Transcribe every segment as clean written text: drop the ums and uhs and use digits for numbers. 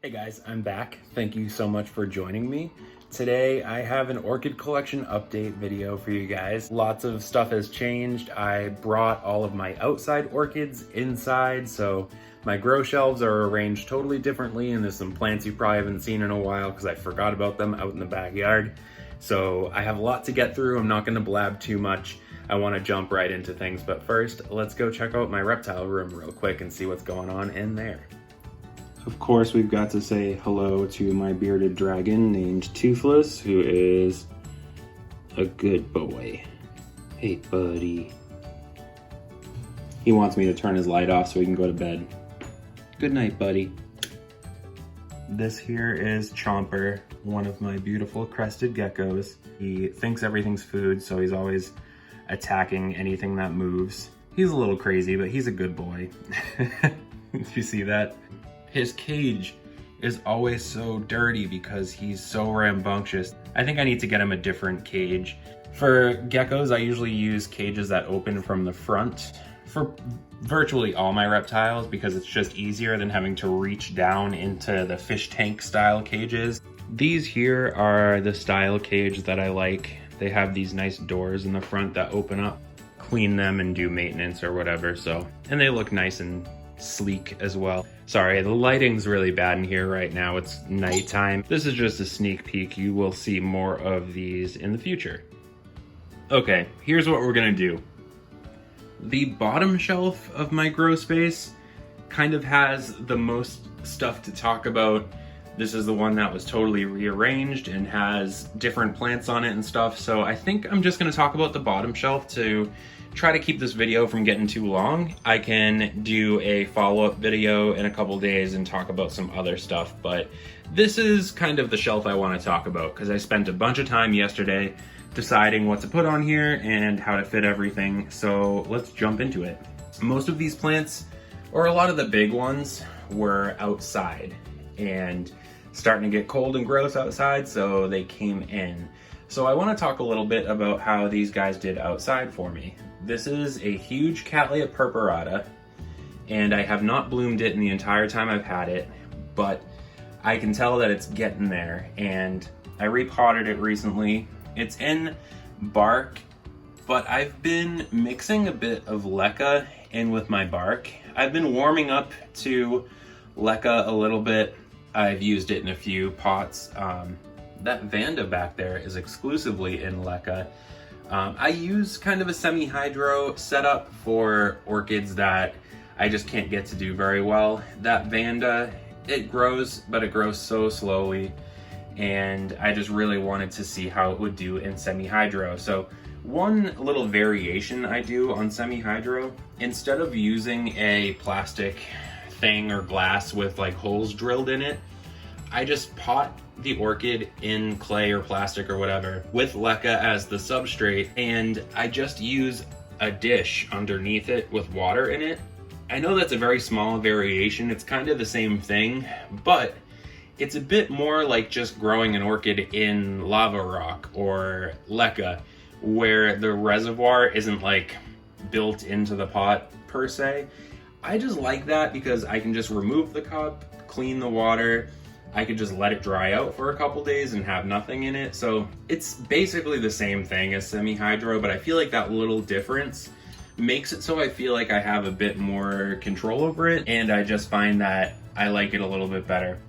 Hey guys, I'm back. Thank you so much for joining me. Today I have an orchid collection update video for you guys. Lots of stuff has changed. I brought all of my outside orchids inside, so my grow shelves are arranged totally differently, and there's some plants you probably haven't seen in a while because I forgot about them out in the backyard. So I have a lot to get through. I'm not going to blab too much. I want to jump right into things, but first let's go check out my reptile room real quick and see what's going on in there. Of course, we've got to say hello to my bearded dragon named Toothless, who is a good boy. Hey, buddy. He wants me to turn his light off so he can go to bed. Good night, buddy. This here is Chomper, one of my beautiful crested geckos. He thinks everything's food, so he's always attacking anything that moves. He's a little crazy, but he's a good boy. Did you see that? His cage is always so dirty because he's so rambunctious. I think I need to get him a different cage. For geckos, I usually use cages that open from the front for virtually all my reptiles because it's just easier than having to reach down into the fish tank style cages. These here are the style cage that I like. They have these nice doors in the front that open up. Clean them and do maintenance or whatever, and they look nice and sleek as well. Sorry, the lighting's really bad in here right now. It's nighttime. This is just a sneak peek. You will see more of these in the future. Okay, here's what we're gonna do. The bottom shelf of my grow space kind of has the most stuff to talk about. This is the one that was totally rearranged and has different plants on it and stuff. So I think I'm just gonna talk about the bottom shelf to try to keep this video from getting too long. I can do a follow-up video in a couple days and talk about some other stuff, but this is kind of the shelf I want to talk about because I spent a bunch of time yesterday deciding what to put on here and how to fit everything. So let's jump into it. Most of these plants, or a lot of the big ones, were outside and starting to get cold and gross outside, so they came in. So I want to talk a little bit about how these guys did outside for me. This is a huge Cattleya purpurata, and I have not bloomed it in the entire time I've had it, but I can tell that it's getting there, and I repotted it recently. It's in bark, but I've been mixing a bit of leca in with my bark. I've been warming up to leca a little bit. I've used it in a few pots. That Vanda back there is exclusively in leca. I use kind of a semi-hydro setup for orchids that I just can't get to do very well. That Vanda, it grows, but it grows so slowly, and I just really wanted to see how it would do in semi-hydro. So one little variation I do on semi-hydro, instead of using a plastic thing or glass with like holes drilled in it, I just pot the orchid in clay or plastic or whatever with leca as the substrate, and I just use a dish underneath it with water in it. I know that's a very small variation. It's kind of the same thing, but it's a bit more like just growing an orchid in lava rock or leca, where the reservoir isn't like built into the pot per se. I just like that because I can just remove the cup, clean the water, I could just let it dry out for a couple days and have nothing in it. So it's basically the same thing as semi-hydro, but I feel like that little difference makes it so I feel like I have a bit more control over it, and I just find that I like it a little bit better.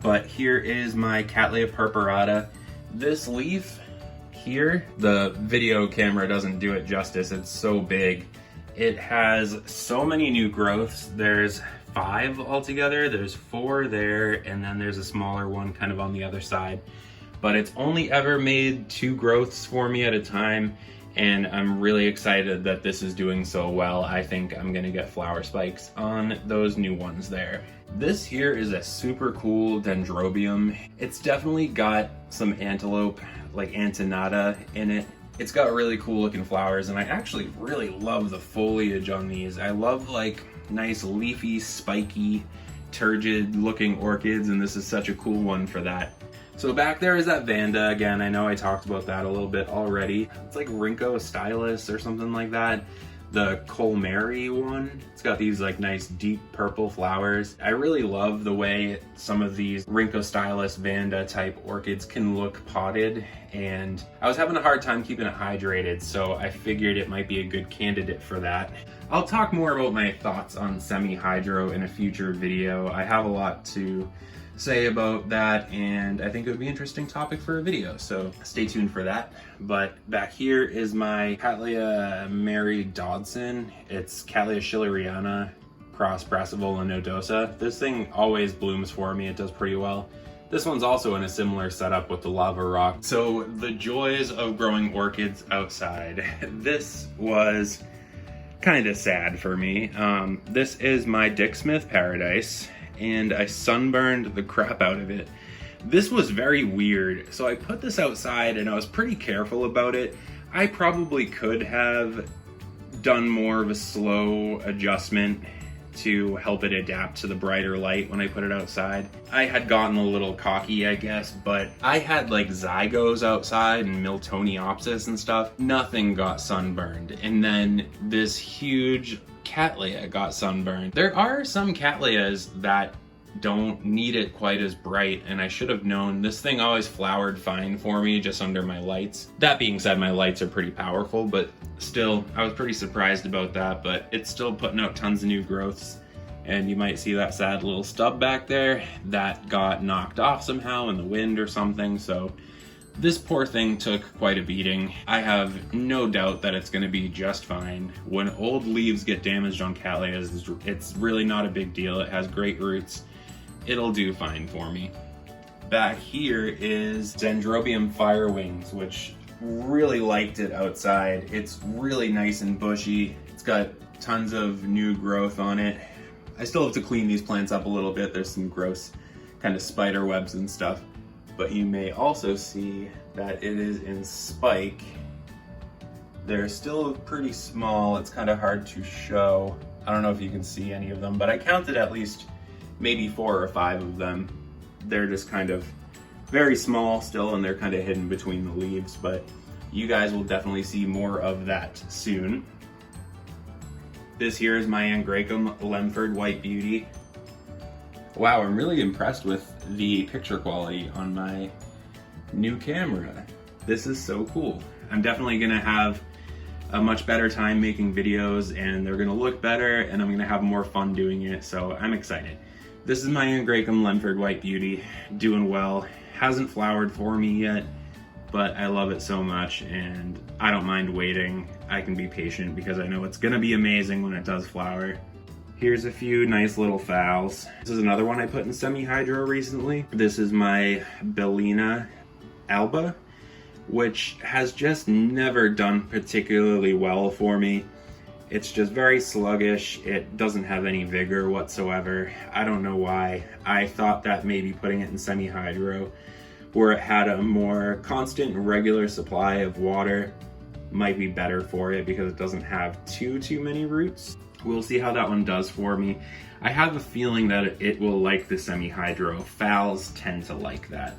But here is my Cattleya purpurata. This leaf here, the video camera doesn't do it justice. It's so big. It has so many new growths. There's 5 altogether. There's 4 there, and then there's a smaller one kind of on the other side. But it's only ever made 2 growths for me at a time, and I'm really excited that this is doing so well. I think I'm gonna get flower spikes on those new ones there. This here is a super cool dendrobium. It's definitely got some antelope, like antenata in it. It's got really cool looking flowers, and I actually really love the foliage on these. I love like nice leafy, spiky, turgid looking orchids, and this is such a cool one for that. So back there is that Vanda again. I know I talked about that a little bit already. It's like Rinco Stylus or something like that. the Colmary one. It's got these like nice deep purple flowers. I really love the way some of these Rhynchostylus vanda type orchids can look potted, and I was having a hard time keeping it hydrated, so I figured it might be a good candidate for that. I'll talk more about my thoughts on semi-hydro in a future video. I have a lot to say about that, and I think it would be an interesting topic for a video, so stay tuned for that. But back here is my Cattleya Mary Dodson. It's Cattleya schilleriana cross Brassavola nodosa. This thing always blooms for me. It does pretty well. This one's also in a similar setup with the lava rock. So the joys of growing orchids outside. This was kind of sad for me. This is my Dick Smith Paradise, and I sunburned the crap out of it. This was very weird. So I put this outside and I was pretty careful about it. I probably could have done more of a slow adjustment to help it adapt to the brighter light when I put it outside. I had gotten a little cocky, I guess, but I had like zygos outside and Miltoniopsis and stuff. Nothing got sunburned. And then this huge Cattleya got sunburned. There are some Cattleyas that don't need it quite as bright, and I should have known. This thing always flowered fine for me just under my lights. That being said, my lights are pretty powerful, but still, I was pretty surprised about that, but it's still putting out tons of new growths. And you might see that sad little stub back there that got knocked off somehow in the wind or something, so this poor thing took quite a beating. I have no doubt that it's going to be just fine. When old leaves get damaged on Cattleyas, it's really not a big deal. It has great roots. It'll do fine for me. Back here is Dendrobium Firewings, which really liked it outside. It's really nice and bushy. It's got tons of new growth on it. I still have to clean these plants up a little bit. There's some gross kind of spider webs and stuff. But you may also see that it is in spike. They're still pretty small. It's kind of hard to show. I don't know if you can see any of them, but I counted at least maybe 4 or 5 of them. They're just kind of very small still, and they're kind of hidden between the leaves, but you guys will definitely see more of that soon. This here is my Angraecum Lemford White Beauty. Wow, I'm really impressed with the picture quality on my new camera. This is so cool. I'm definitely gonna have a much better time making videos, and they're gonna look better, and I'm gonna have more fun doing it, so I'm excited. This is my Angraecum Lemford White Beauty, doing well. Hasn't flowered for me yet, but I love it so much, and I don't mind waiting. I can be patient because I know it's gonna be amazing when it does flower. Here's a few nice little phals. This is another one I put in semi-hydro recently. This is my Bellina alba, which has just never done particularly well for me. It's just very sluggish. It doesn't have any vigor whatsoever. I don't know why. I thought that maybe putting it in semi-hydro, where it had a more constant and regular supply of water, might be better for it because it doesn't have too many roots. We'll see how that one does for me. I have a feeling that it will like the semi-hydro. Phals tend to like that.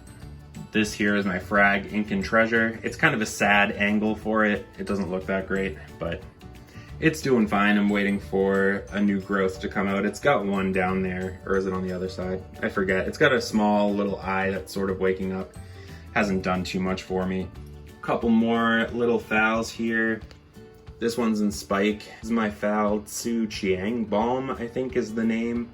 This here is my Frag Incan Treasure. It's kind of a sad angle for it. It doesn't look that great, but it's doing fine. I'm waiting for a new growth to come out. It's got one down there, or is it on the other side? I forget. It's got a small little eye that's sort of waking up. Hasn't done too much for me. A couple more little phals here. This one's in spike. This is my Phal Tzu Chiang Balm, I think is the name.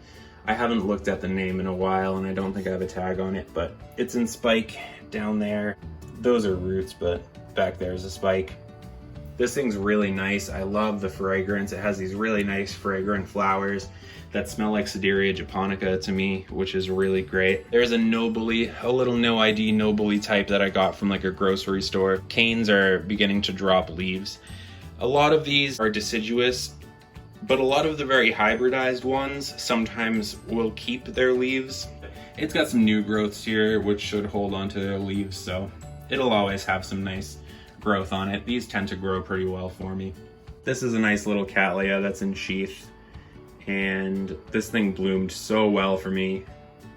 I haven't looked at the name in a while, and I don't think I have a tag on it, but it's in spike down there. Those are roots, but back there is a spike. This thing's really nice. I love the fragrance. It has these really nice fragrant flowers that smell like Sederia japonica to me, which is really great. There's a Nobly, a little no ID Nobly type that I got from like a grocery store. Canes are beginning to drop leaves. A lot of these are deciduous, but a lot of the very hybridized ones sometimes will keep their leaves. It's got some new growths here, which should hold onto their leaves, so it'll always have some nice growth on it. These tend to grow pretty well for me. This is a nice little Cattleya that's in sheath, and this thing bloomed so well for me.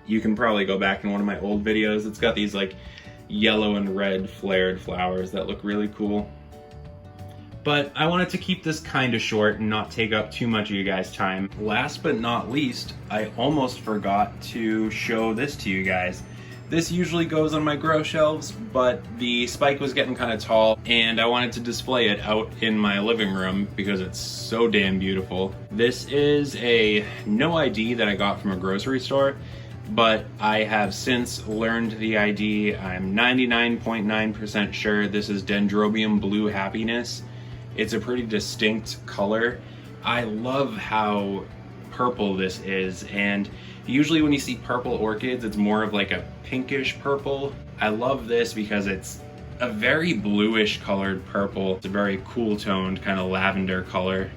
You can probably go back in one of my old videos. It's got these like yellow and red flared flowers that look really cool. But I wanted to keep this kind of short and not take up too much of you guys' time. Last but not least, I almost forgot to show this to you guys. This usually goes on my grow shelves, but the spike was getting kind of tall and I wanted to display it out in my living room because it's so damn beautiful. This is a no ID that I got from a grocery store, but I have since learned the ID. I'm 99.9% sure this is Dendrobium Blue Happiness. It's a pretty distinct color. I love how purple this is, and usually when you see purple orchids, it's more of like a pinkish purple. I love this because it's a very bluish colored purple. It's a very cool toned kind of lavender color.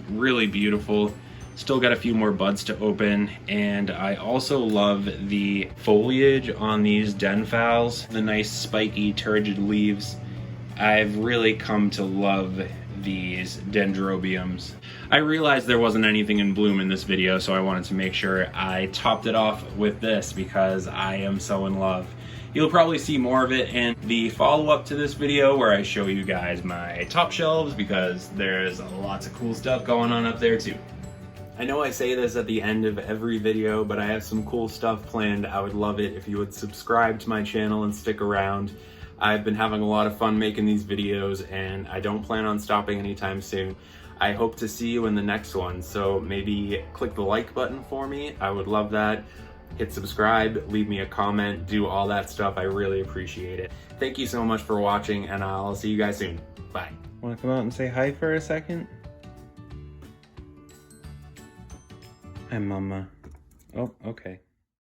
Really beautiful. Still got a few more buds to open, and I also love the foliage on these Denphals, the nice spiky turgid leaves. I've really come to love these dendrobiums. I realized there wasn't anything in bloom in this video, so I wanted to make sure I topped it off with this because I am so in love. You'll probably see more of it in the follow-up to this video where I show you guys my top shelves because there's lots of cool stuff going on up there too. I know I say this at the end of every video, but I have some cool stuff planned. I would love it if you would subscribe to my channel and stick around. I've been having a lot of fun making these videos and I don't plan on stopping anytime soon. I hope to see you in the next one, so maybe click the like button for me. I would love that. Hit subscribe, leave me a comment, do all that stuff. I really appreciate it. Thank you so much for watching and I'll see you guys soon. Bye. Want to come out and say hi for a second? Hi, Mama. Oh, okay.